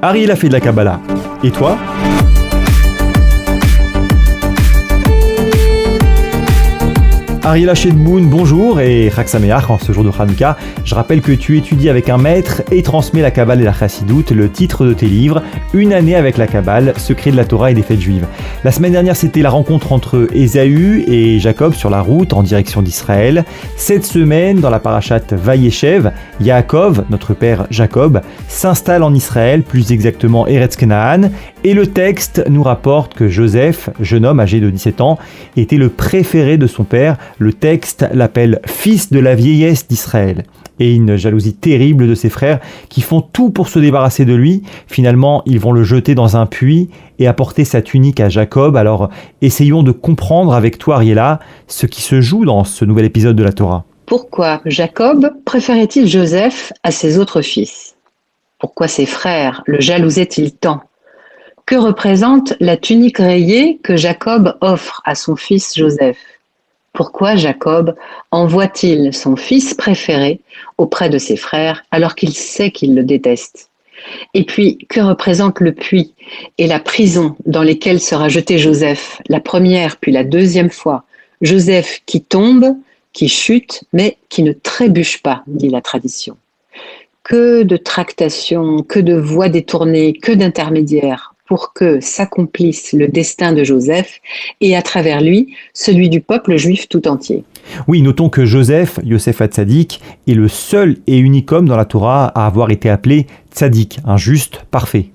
Ariel a fait de la Kabbalah. Et toi ? Ariela Shedboun, bonjour et Chag Sameach en ce jour de Hanouka. Je rappelle que tu étudies avec un maître et transmets la Kabbale et la Chassidoute, le titre de tes livres, Une année avec la Kabbale, secret de la Torah et des fêtes juives. La semaine dernière, c'était la rencontre entre Ésaü et Jacob sur la route en direction d'Israël. Cette semaine, dans la parashat Vayeshev, Yaakov, notre père Jacob, s'installe en Israël, plus exactement Eretz Canaan, et le texte nous rapporte que Joseph, jeune homme âgé de 17 ans, était le préféré de son père. Le texte l'appelle « fils de la vieillesse d'Israël ». Et une jalousie terrible de ses frères qui font tout pour se débarrasser de lui. Finalement, ils vont le jeter dans un puits et apporter sa tunique à Jacob. Alors, essayons de comprendre avec toi, Ariela, ce qui se joue dans ce nouvel épisode de la Torah. Pourquoi Jacob préférait-il Joseph à ses autres fils? Pourquoi ses frères le jalousaient-ils tant? Que représente la tunique rayée que Jacob offre à son fils Joseph? Pourquoi Jacob envoie-t-il son fils préféré auprès de ses frères alors qu'il sait qu'il le déteste? Et puis, que représente le puits et la prison dans lesquels sera jeté Joseph, la première puis la deuxième fois? Joseph qui tombe, qui chute, mais qui ne trébuche pas, dit la tradition. Que de tractations, que de voies détournées, que d'intermédiaires pour que s'accomplisse le destin de Joseph et à travers lui, celui du peuple juif tout entier. Oui, notons que Joseph, Yosef HaTzadik, est le seul et unique homme dans la Torah à avoir été appelé Tzadik, un juste parfait.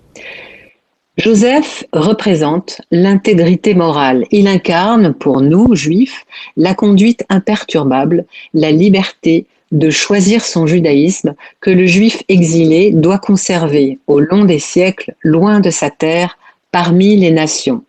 Joseph représente l'intégrité morale. Il incarne, pour nous, juifs, la conduite imperturbable, la liberté de choisir son judaïsme que le juif exilé doit conserver au long des siècles, loin de sa terre, parmi les nations.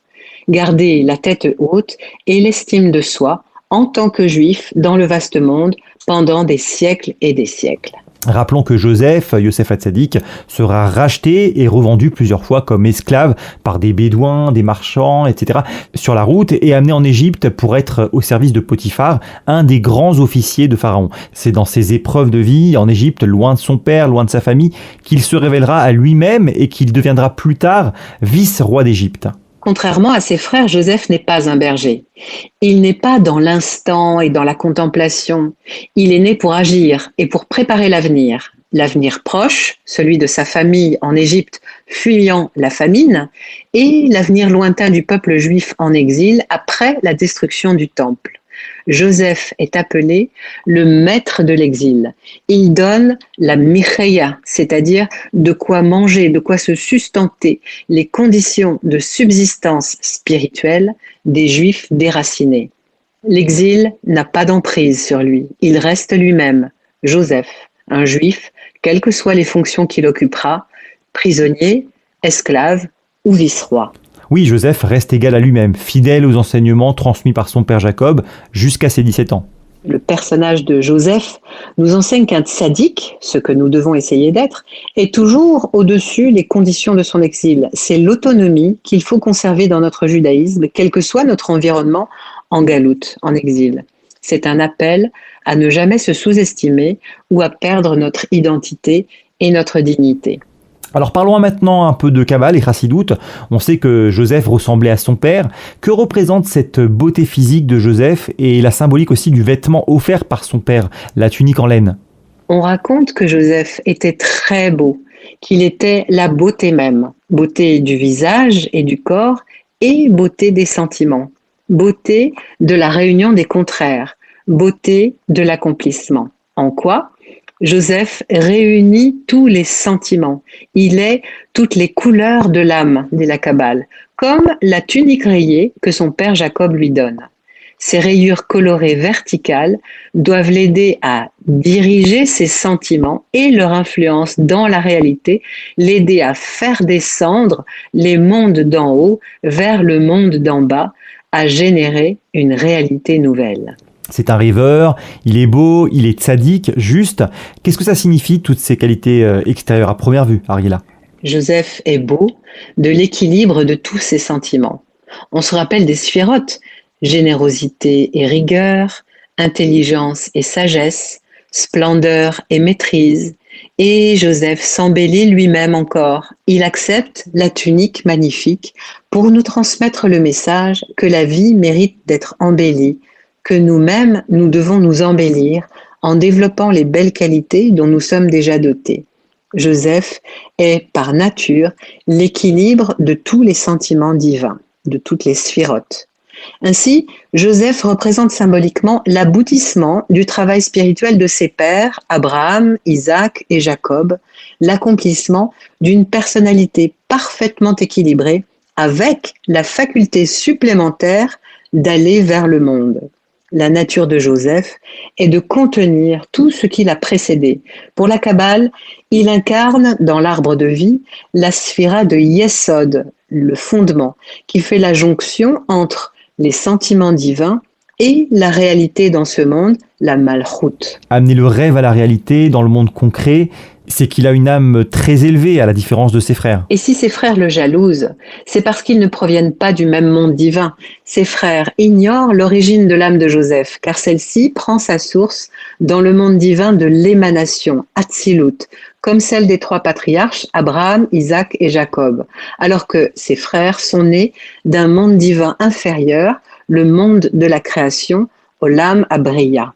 Garder la tête haute et l'estime de soi en tant que juif dans le vaste monde pendant des siècles et des siècles. Rappelons que Joseph, Yosef HaTzadik, sera racheté et revendu plusieurs fois comme esclave par des bédouins, des marchands, etc. sur la route et amené en Égypte pour être au service de Potiphar, un des grands officiers de Pharaon. C'est dans ses épreuves de vie en Égypte, loin de son père, loin de sa famille, qu'il se révélera à lui-même et qu'il deviendra plus tard vice-roi d'Égypte. Contrairement à ses frères, Joseph n'est pas un berger. Il n'est pas dans l'instant et dans la contemplation. Il est né pour agir et pour préparer l'avenir. L'avenir proche, celui de sa famille en Égypte fuyant la famine, et l'avenir lointain du peuple juif en exil après la destruction du temple. Joseph est appelé le maître de l'exil. Il donne la micheya, c'est-à-dire de quoi manger, de quoi se sustenter, les conditions de subsistance spirituelle des Juifs déracinés. L'exil n'a pas d'emprise sur lui. Il reste lui-même, Joseph, un Juif, quelles que soient les fonctions qu'il occupera, prisonnier, esclave ou vice-roi. Oui, Joseph reste égal à lui-même, fidèle aux enseignements transmis par son père Jacob jusqu'à ses 17 ans. Le personnage de Joseph nous enseigne qu'un tzaddik, ce que nous devons essayer d'être, est toujours au-dessus des conditions de son exil. C'est l'autonomie qu'il faut conserver dans notre judaïsme, quel que soit notre environnement en galoute, en exil. C'est un appel à ne jamais se sous-estimer ou à perdre notre identité et notre dignité. Alors parlons maintenant un peu de Kabbale et Chassidoute. On sait que Joseph ressemblait à son père. Que représente cette beauté physique de Joseph et la symbolique aussi du vêtement offert par son père, la tunique en laine? On raconte que Joseph était très beau, qu'il était la beauté même, beauté du visage et du corps et beauté des sentiments, beauté de la réunion des contraires, beauté de l'accomplissement. En quoi? Joseph réunit tous les sentiments. Il est toutes les couleurs de l'âme, dit la Kabbale, comme la tunique rayée que son père Jacob lui donne. Ces rayures colorées verticales doivent l'aider à diriger ses sentiments et leur influence dans la réalité, l'aider à faire descendre les mondes d'en haut vers le monde d'en bas, à générer une réalité nouvelle. C'est un rêveur, il est beau, il est tzaddik, juste. Qu'est-ce que ça signifie, toutes ces qualités extérieures à première vue, Ariela? Joseph est beau, de l'équilibre de tous ses sentiments. On se rappelle des sphirotes, générosité et rigueur, intelligence et sagesse, splendeur et maîtrise. Et Joseph s'embellit lui-même encore. Il accepte la tunique magnifique pour nous transmettre le message que la vie mérite d'être embellie, que nous-mêmes, nous devons nous embellir en développant les belles qualités dont nous sommes déjà dotés. Joseph est par nature l'équilibre de tous les sentiments divins, de toutes les sphirotes. Ainsi, Joseph représente symboliquement l'aboutissement du travail spirituel de ses pères, Abraham, Isaac et Jacob, l'accomplissement d'une personnalité parfaitement équilibrée avec la faculté supplémentaire d'aller vers le monde. La nature de Joseph est de contenir tout ce qui l'a précédé. Pour la Kabbale, il incarne dans l'arbre de vie la sphira de Yesod, le fondement, qui fait la jonction entre les sentiments divins et la réalité dans ce monde, la malchoute. Amener le rêve à la réalité dans le monde concret, c'est qu'il a une âme très élevée à la différence de ses frères. Et si ses frères le jalousent, c'est parce qu'ils ne proviennent pas du même monde divin. Ses frères ignorent l'origine de l'âme de Joseph, car celle-ci prend sa source dans le monde divin de l'émanation, Hatzilut, comme celle des trois patriarches, Abraham, Isaac et Jacob, alors que ses frères sont nés d'un monde divin inférieur, le monde de la création, Olam Abriya.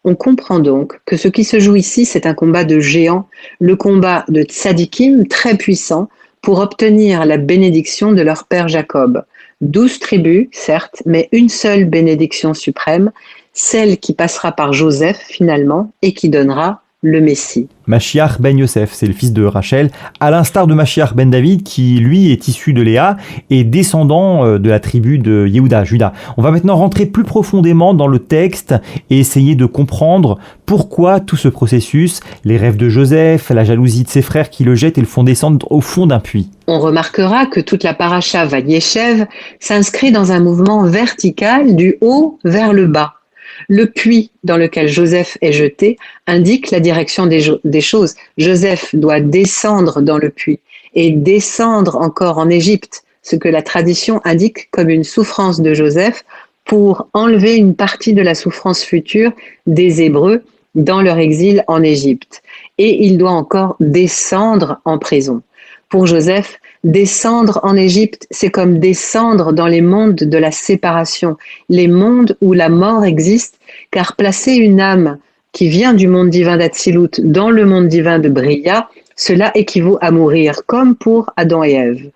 On comprend donc que ce qui se joue ici, c'est un combat de géants, le combat de tzadikim très puissants pour obtenir la bénédiction de leur père Jacob. 12 tribus, certes, mais une seule bénédiction suprême, celle qui passera par Joseph finalement et qui donnera le Messie. Mashiach ben Yosef, c'est le fils de Rachel, à l'instar de Mashiach ben David, qui lui est issu de Léa et descendant de la tribu de Yehuda, Juda. On va maintenant rentrer plus profondément dans le texte et essayer de comprendre pourquoi tout ce processus, les rêves de Joseph, la jalousie de ses frères qui le jettent et le font descendre au fond d'un puits. On remarquera que toute la paracha Vayeshev s'inscrit dans un mouvement vertical du haut vers le bas. Le puits dans lequel Joseph est jeté indique la direction des choses. Joseph doit descendre dans le puits et descendre encore en Égypte, ce que la tradition indique comme une souffrance de Joseph pour enlever une partie de la souffrance future des Hébreux dans leur exil en Égypte. Et il doit encore descendre en prison. Pour Joseph, descendre en Égypte, c'est comme descendre dans les mondes de la séparation, les mondes où la mort existe, car placer une âme qui vient du monde divin d'Atsilut dans le monde divin de Bria, cela équivaut à mourir, comme pour Adam et Ève.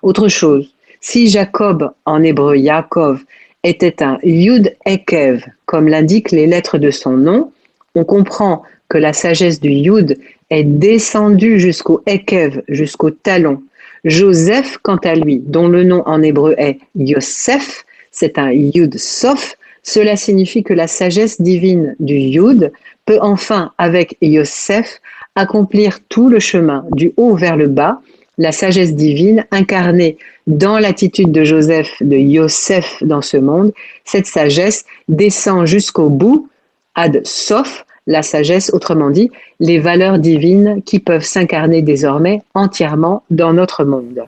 Autre chose, si Jacob, en hébreu Yaakov, était un Yud Ekev, comme l'indiquent les lettres de son nom, on comprend que la sagesse du Yud est descendue jusqu'au Ekev, jusqu'au talon. Joseph, quant à lui, dont le nom en hébreu est Yosef, c'est un Yud Sof, cela signifie que la sagesse divine du Yud peut enfin, avec Yosef, accomplir tout le chemin du haut vers le bas, la sagesse divine incarnée dans l'attitude de Joseph, de Yosef dans ce monde. Cette sagesse descend jusqu'au bout, ad Sof, la sagesse, autrement dit, les valeurs divines qui peuvent s'incarner désormais entièrement dans notre monde.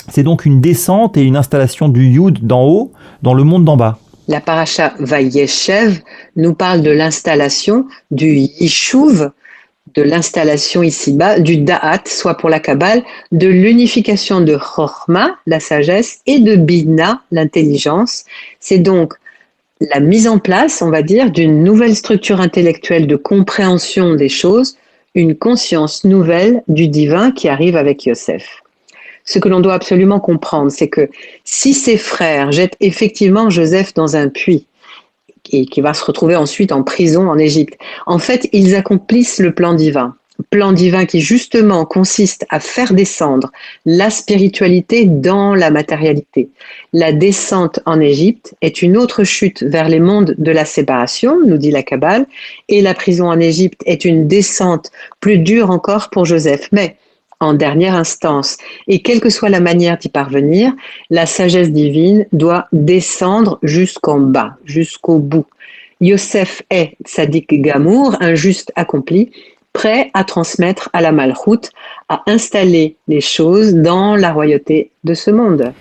C'est donc une descente et une installation du Yud d'en haut dans le monde d'en bas. La paracha Vayeshev nous parle de l'installation du Yishuv, de l'installation ici-bas, du Da'at, soit pour la Kabbale, de l'unification de Chochma, la sagesse, et de Bina, l'intelligence. C'est donc la mise en place, on va dire, d'une nouvelle structure intellectuelle de compréhension des choses, une conscience nouvelle du divin qui arrive avec Yosef. Ce que l'on doit absolument comprendre, c'est que si ses frères jettent effectivement Joseph dans un puits, et qui va se retrouver ensuite en prison en Égypte, en fait, ils accomplissent le plan divin. Plan divin qui justement consiste à faire descendre la spiritualité dans la matérialité. La descente en Égypte est une autre chute vers les mondes de la séparation, nous dit la Kabbale, et la prison en Égypte est une descente plus dure encore pour Joseph. Mais en dernière instance, et quelle que soit la manière d'y parvenir, la sagesse divine doit descendre jusqu'en bas, jusqu'au bout. Yosef est Tzadik Gamour, un juste accompli, prêt à transmettre à la Malchoute, à installer les choses dans la royauté de ce monde.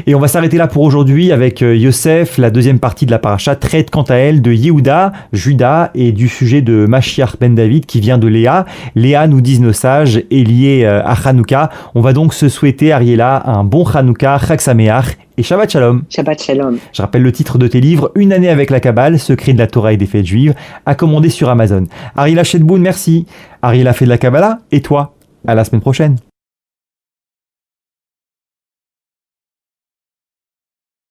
Et on va s'arrêter là pour aujourd'hui avec Yosef. La deuxième partie de la paracha traite quant à elle de Yehuda, Juda et du sujet de Mashiach ben David qui vient de Léa. Léa, nous disent nos sages, est liée à Hanouka. On va donc se souhaiter, Ariela, un bon Hanouka, Chag Sameach et Shabbat Shalom. Shabbat Shalom. Je rappelle le titre de tes livres, Une année avec la Kabbale, secret de la Torah et des fêtes juives, à commander sur Amazon. Ariela Shedboun, merci. Ariela fait de la Kabbalah et toi, à la semaine prochaine.